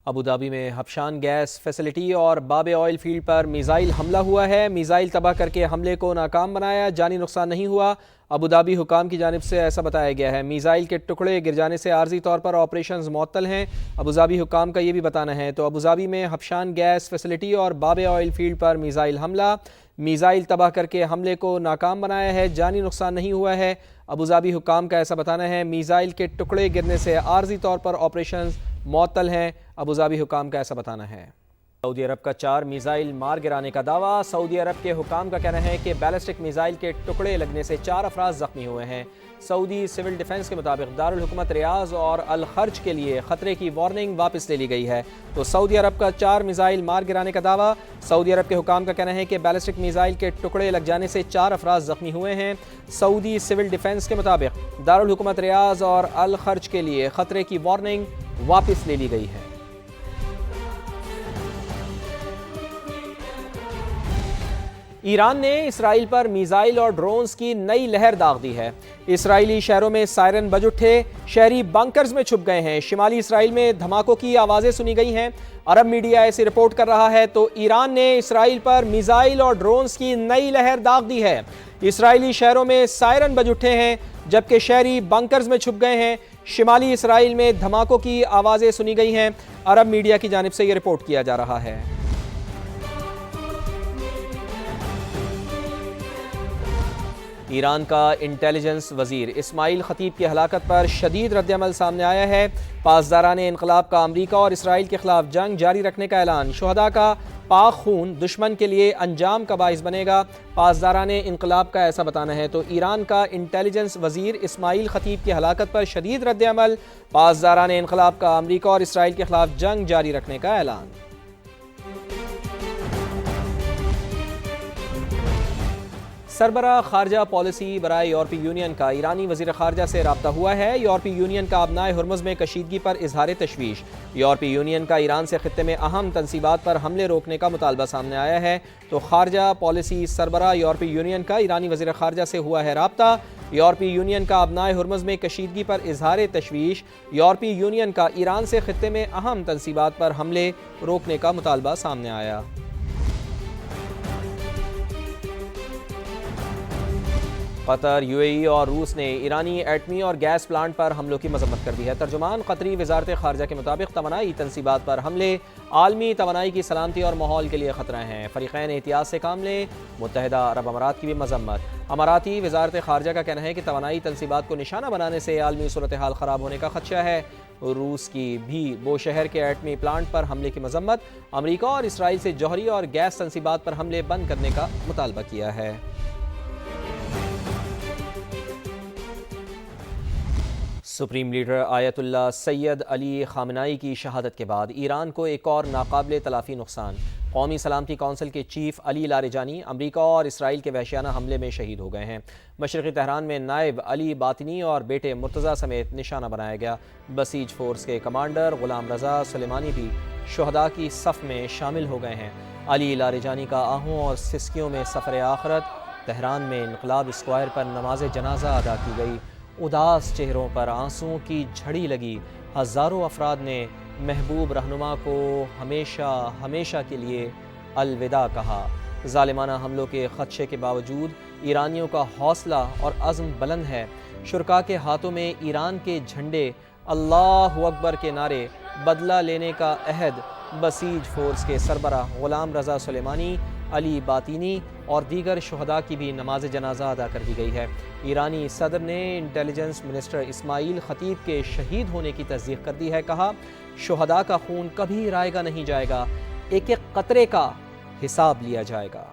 Abu Dhabi میں حبشان gas facility اور باب آئل فیلڈ پر میزائل حملہ ہوا ہے۔ میزائل تباہ کر کے حملے کو ناکام بنایا، جانی نقصان نہیں ہوا۔ ابوظہبی حکام کی جانب سے ایسا بتایا گیا ہے۔ میزائل کے ٹکڑے گر جانے سے عارضی طور پر آپریشنز معطل ہیں، ابوظہبی حکام کا یہ بھی بتانا ہے۔ تو ابوظہبی میں حبشان گیس فیسلٹی اور باب آئل فیلڈ پر میزائل حملہ، میزائل تباہ کر کے حملے کو ناکام بنایا ہے، جانی نقصان نہیں ہوا ہے۔ ابوظہبی حکام کا ایسا بتانا ہے۔ میزائل کے ٹکڑے گرنے سے عارضی طور پر آپریشنز معطل ہیں، ابوظہبی حکام کا ایسا بتانا ہے۔ سعودی عرب کا 4 میزائل مار گرانے کا دعویٰ۔ سعودی عرب کے حکام کا کہنا ہے کہ بیلسٹک میزائل کے ٹکڑے لگنے سے 4 افراد زخمی ہوئے ہیں۔ سعودی سول ڈیفنس کے مطابق دارالحکومت ریاض اور الخرج کے لیے خطرے کی وارننگ واپس لے لی گئی ہے۔ تو سعودی عرب کا 4 میزائل مار گرانے کا دعویٰ۔ سعودی عرب کے حکام کا کہنا ہے کہ بیلسٹک میزائل کے ٹکڑے لگ جانے سے 4 افراد زخمی ہوئے ہیں۔ سعودی سول ڈیفنس کے مطابق دارالحکومت ریاض اور الخرج کے لیے خطرے کی وارننگ واپس لے لی گئی ہے۔ ایران نے اسرائیل پر میزائل اور ڈرونز کی نئی لہر داغ دی ہے۔ اسرائیلی شہروں میں سائرن بج اٹھے، شہری بنکرز میں چھپ گئے ہیں۔ شمالی اسرائیل میں دھماکوں کی آوازیں سنی گئی ہیں۔ عرب میڈیا ایسے رپورٹ کر رہا ہے۔ تو ایران نے اسرائیل پر میزائل اور ڈرونز کی نئی لہر داغ دی ہے۔ اسرائیلی شہروں میں سائرن بج اٹھے ہیں جبکہ شہری بنکرز میں چھپ گئے ہیں۔ شمالی اسرائیل میں دھماکوں کی آوازیں سنی گئی ہیں۔ عرب میڈیا کی جانب سے یہ رپورٹ کیا جا رہا ہے۔ ایران کا انٹیلیجنس وزیر اسماعیل خطیب کی ہلاکت پر شدید رد عمل سامنے آیا ہے۔ پاسداران انقلاب کا امریکہ اور اسرائیل کے خلاف جنگ جاری رکھنے کا اعلان۔ شہداء کا پاک خون دشمن کے لیے انجام کا باعث بنے گا، پاسداران انقلاب کا ایسا بتانا ہے۔ تو ایران کا انٹیلیجنس وزیر اسماعیل خطیب کی ہلاکت پر شدید رد عمل، پاسداران انقلاب کا امریکہ اور اسرائیل کے خلاف جنگ جاری رکھنے کا اعلان۔ سربراہ خارجہ پالیسی برائے یورپی یونین کا ایرانی وزیر خارجہ سے رابطہ ہوا ہے۔ یورپی یونین کا ابنائے ہرمز میں کشیدگی پر اظہار تشویش۔ یورپی یونین کا ایران سے خطے میں اہم تنصیبات پر حملے روکنے کا مطالبہ سامنے آیا ہے۔ تو خارجہ پالیسی سربراہ یورپی یونین کا ایرانی وزیر خارجہ سے ہوا ہے رابطہ۔ یورپی یونین کا ابنائے ہرمز میں کشیدگی پر اظہار تشویش۔ یورپی یونین کا ایران سے خطے میں اہم تنصیبات پر حملے روکنے کا مطالبہ سامنے آیا۔ قطر، UAE اور روس نے ایرانی ایٹمی اور گیس پلانٹ پر حملوں کی مذمت کر دی ہے۔ ترجمان قطری وزارت خارجہ کے مطابق توانائی تنصیبات پر حملے عالمی توانائی کی سلامتی اور ماحول کے لیے خطرہ ہیں۔ فریقین احتیاط سے کام لیں۔ متحدہ عرب امارات کی بھی مذمت۔ اماراتی وزارت خارجہ کا کہنا ہے کہ توانائی تنصیبات کو نشانہ بنانے سے عالمی صورتحال خراب ہونے کا خدشہ ہے۔ روس کی بھی بوشہر کے ایٹمی پلانٹ پر حملے کی مذمت۔ امریکہ اور اسرائیل سے جوہری اور گیس تنصیبات پر حملے بند کرنے کا مطالبہ کیا ہے۔ سپریم لیڈر آیت اللہ سید علی خامنائی کی شہادت کے بعد ایران کو ایک اور ناقابل تلافی نقصان۔ قومی سلامتی کونسل کے چیف علی لاریجانی امریکہ اور اسرائیل کے وحشیانہ حملے میں شہید ہو گئے ہیں۔ مشرقی تہران میں نائب علی باطنی اور بیٹے مرتضیٰ سمیت نشانہ بنایا گیا۔ بسیج فورس کے کمانڈر غلام رضا سلیمانی بھی شہداء کی صف میں شامل ہو گئے ہیں۔ علی لاریجانی کا آہوں اور سسکیوں میں سفر آخرت۔ تہران میں انقلاب اسکوائر پر نماز جنازہ ادا کی گئی۔ اداس چہروں پر آنسوؤں کی جھڑی لگی۔ ہزاروں افراد نے محبوب رہنما کو ہمیشہ ہمیشہ کے لیے الوداع کہا۔ ظالمانہ حملوں کے خدشے کے باوجود ایرانیوں کا حوصلہ اور عزم بلند ہے۔ شرکاء کے ہاتھوں میں ایران کے جھنڈے، اللہ اکبر کے نعرے، بدلہ لینے کا عہد۔ بسیج فورس کے سربراہ غلام رضا سلیمانی، علی باطینی اور دیگر شہداء کی بھی نماز جنازہ ادا کر دی گئی ہے۔ ایرانی صدر نے انٹیلیجنس منسٹر اسماعیل خطیب کے شہید ہونے کی تصدیق کر دی ہے۔ کہا، شہداء کا خون کبھی رائگاں نہیں جائے گا، ایک ایک قطرے کا حساب لیا جائے گا۔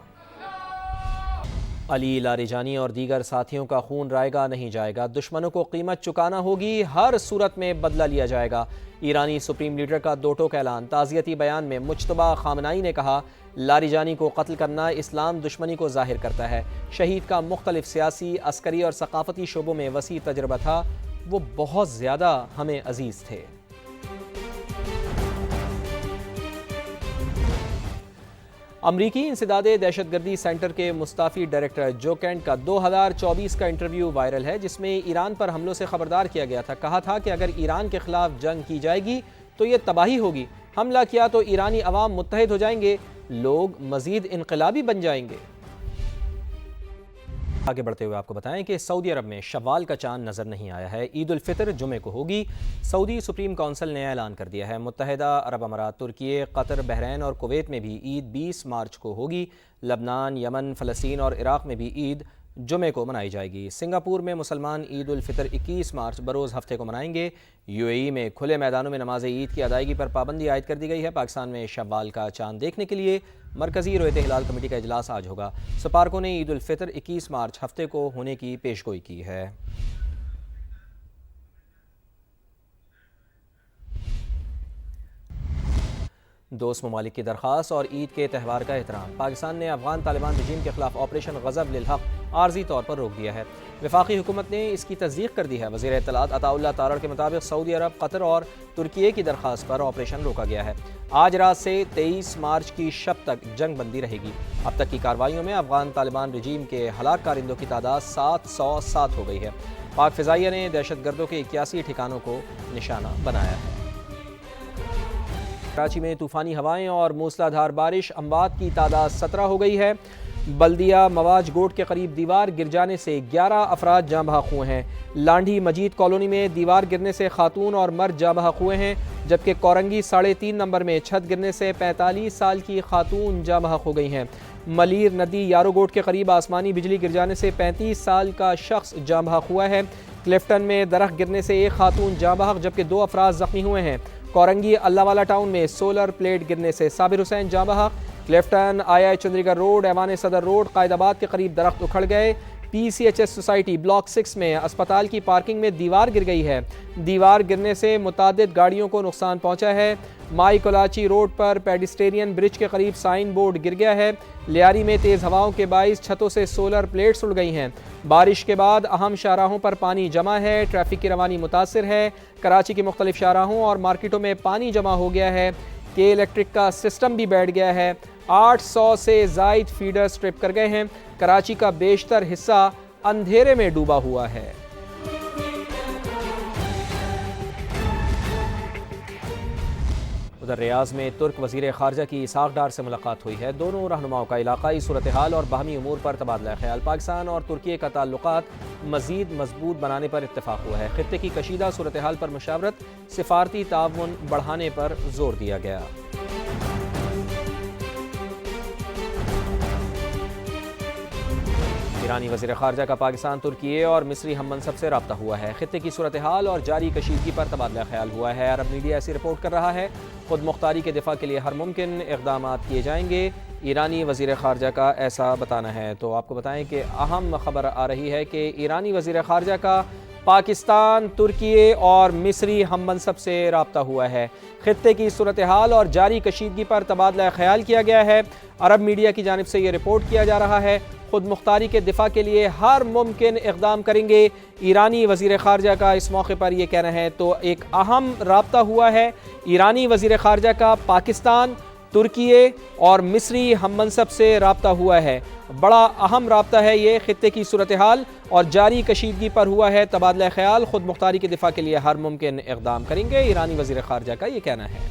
علی لاریجانی اور دیگر ساتھیوں کا خون رائگاں نہیں جائے گا، دشمنوں کو قیمت چکانا ہوگی، ہر صورت میں بدلہ لیا جائے گا۔ ایرانی سپریم لیڈر کا دو ٹوک اعلان۔ تعزیتی بیان میں مجتبیٰ خامنائی نے کہا، لاریجانی کو قتل کرنا اسلام دشمنی کو ظاہر کرتا ہے۔ شہید کا مختلف سیاسی، عسکری اور ثقافتی شعبوں میں وسیع تجربہ تھا، وہ بہت زیادہ ہمیں عزیز تھے۔ امریکی انسداد دہشت گردی سینٹر کے مستعفی ڈائریکٹر جو کینٹ کا 2024 کا انٹرویو وائرل ہے، جس میں ایران پر حملوں سے خبردار کیا گیا تھا۔ کہا تھا کہ اگر ایران کے خلاف جنگ کی جائے گی تو یہ تباہی ہوگی، حملہ کیا تو ایرانی عوام متحد ہو جائیں گے، لوگ مزید انقلابی بن جائیں گے۔ آگے بڑھتے ہوئے آپ کو بتائیں کہ سعودی عرب میں شوال کا چاند نظر نہیں آیا ہے، عید الفطر جمعے کو ہوگی۔ سعودی سپریم کونسل نے اعلان کر دیا ہے، متحدہ عرب امارات، ترکی، قطر، بحرین اور کویت میں بھی عید 20 مارچ کو ہوگی۔ لبنان، یمن، فلسطین اور عراق میں بھی عید جمعے کو منائی جائے گی۔ سنگاپور میں مسلمان عید الفطر 21 مارچ بروز ہفتے کو منائیں گے۔ یو اے ای میں کھلے میدانوں میں نماز عید کی ادائیگی پر پابندی عائد کر دی گئی ہے۔ پاکستان میں شوال کا چاند دیکھنے کے لیے مرکزی رؤیت ہلال کمیٹی کا اجلاس آج ہوگا۔ سفارکوں نے عید الفطر 21 مارچ ہفتے کو ہونے کی پیشگوئی کی ہے۔ دوست ممالک کی درخواست اور عید کے تہوار کا احترام۔ پاکستان نے افغان طالبان رجیم کے خلاف آپریشن غضب للحق عارضی طور پر روک دیا ہے۔ وفاقی حکومت نے اس کی تصدیق کر دی ہے۔ وزیر اطلاعات عطا اللہ تارڑ کے مطابق سعودی عرب، قطر اور ترکی کی درخواست پر آپریشن روکا گیا ہے۔ آج رات سے 23 مارچ کی شب تک جنگ بندی رہے گی۔ اب تک کی کارروائیوں میں افغان طالبان رجیم کے ہلاک کارندوں کی تعداد 707 ہو گئی ہے۔ پاک فضائیہ نے دہشت گردوں کے 81 ٹھکانوں کو نشانہ بنایا ہے۔ کراچی میں طوفانی ہوائیں اور موسلا دھار بارش، اموات کی تعداد 17 ہو گئی ہے۔ بلدیہ مواج گوٹ کے قریب دیوار گر جانے سے 11 افراد جاں بحق ہوئے ہیں۔ لانڈھی مجید کالونی میں دیوار گرنے سے خاتون اور مرد جاں بحق ہوئے ہیں، جبکہ کورنگی 3.5 نمبر میں چھت گرنے سے 45 سال کی خاتون جاں بحق ہو گئی ہیں۔ ملیر ندی یارو گوٹ کے قریب آسمانی بجلی گر جانے سے 35 سال کا شخص جاں بحق ہوا ہے۔ کلفٹن میں درخت گرنے سے ایک خاتون جاں بحق جبکہ 2 افراد زخمی ہوئے ہیں۔ کورنگی اللہ والا ٹاؤن میں سولر پلیٹ گرنے سے صابر حسین جاں بحق۔ کلفٹن آئی آئی چندری گڑھ روڈ، ایوان صدر روڈ، قائد آباد کے قریب درخت اکھڑ گئے۔ P C H S society block 6 میں اسپتال کی پارکنگ میں دیوار گر گئی ہے۔ دیوار گرنے سے متعدد گاڑیوں کو نقصان پہنچا ہے۔ مائی کولاچی روڈ پر پیڈسٹرین برج کے قریب سائن بورڈ گر گیا ہے۔ لیاری میں تیز ہواؤں کے باعث چھتوں سے سولر پلیٹس اڑ گئی ہیں۔ بارش کے بعد اہم شاہراہوں پر پانی جمع ہے، ٹریفک کی روانی متاثر ہے۔ کراچی کے مختلف شاہراہوں اور مارکیٹوں میں پانی جمع ہو گیا ہے۔ کے الیکٹرک کا سسٹم بھی بیٹھ گیا ہے۔ 800 سے زائد فیڈر سٹرپ کر گئے ہیں۔ کراچی کا بیشتر حصہ اندھیرے میں ڈوبا ہوا ہے۔ ادھر ریاض میں ترک وزیر خارجہ کی اسحاق ڈار سے ملاقات ہوئی ہے۔ دونوں رہنماؤں کا علاقائی صورتحال اور باہمی امور پر تبادلہ خیال۔ پاکستان اور ترکی کا تعلقات مزید مضبوط بنانے پر اتفاق ہوا ہے۔ خطے کی کشیدہ صورتحال پر مشاورت، سفارتی تعاون بڑھانے پر زور دیا گیا۔ ایرانی وزیر خارجہ کا پاکستان، ترکی اور مصری ہم منصب سے رابطہ ہوا ہے۔ خطے کی صورتحال اور جاری کشیدگی پر تبادلہ خیال ہوا ہے۔ عرب میڈیا ایسی رپورٹ کر رہا ہے۔ خود مختاری کے دفاع کے لیے ہر ممکن اقدامات کیے جائیں گے، ایرانی وزیر خارجہ کا ایسا بتانا ہے۔ تو آپ کو بتائیں کہ اہم خبر آ رہی ہے کہ ایرانی وزیر خارجہ کا پاکستان، ترکی اور مصری ہم منصب سے رابطہ ہوا ہے۔ خطے کی صورتحال اور جاری کشیدگی پر تبادلہ خیال کیا گیا ہے۔ عرب میڈیا کی جانب سے یہ رپورٹ کیا جا رہا ہے۔ خود مختاری کے دفاع کے لیے ہر ممکن اقدام کریں گے، ایرانی وزیر خارجہ کا اس موقع پر یہ کہنا ہے۔ تو ایک اہم رابطہ ہوا ہے ایرانی وزیر خارجہ کا پاکستان، ترکی اور مصری ہم منصب سے رابطہ ہوا ہے۔ بڑا اہم رابطہ ہے یہ، خطے کی صورتحال اور جاری کشیدگی پر ہوا ہے تبادلہ خیال۔ خود مختاری کے دفاع کے لیے ہر ممکن اقدام کریں گے، ایرانی وزیر خارجہ کا یہ کہنا ہے۔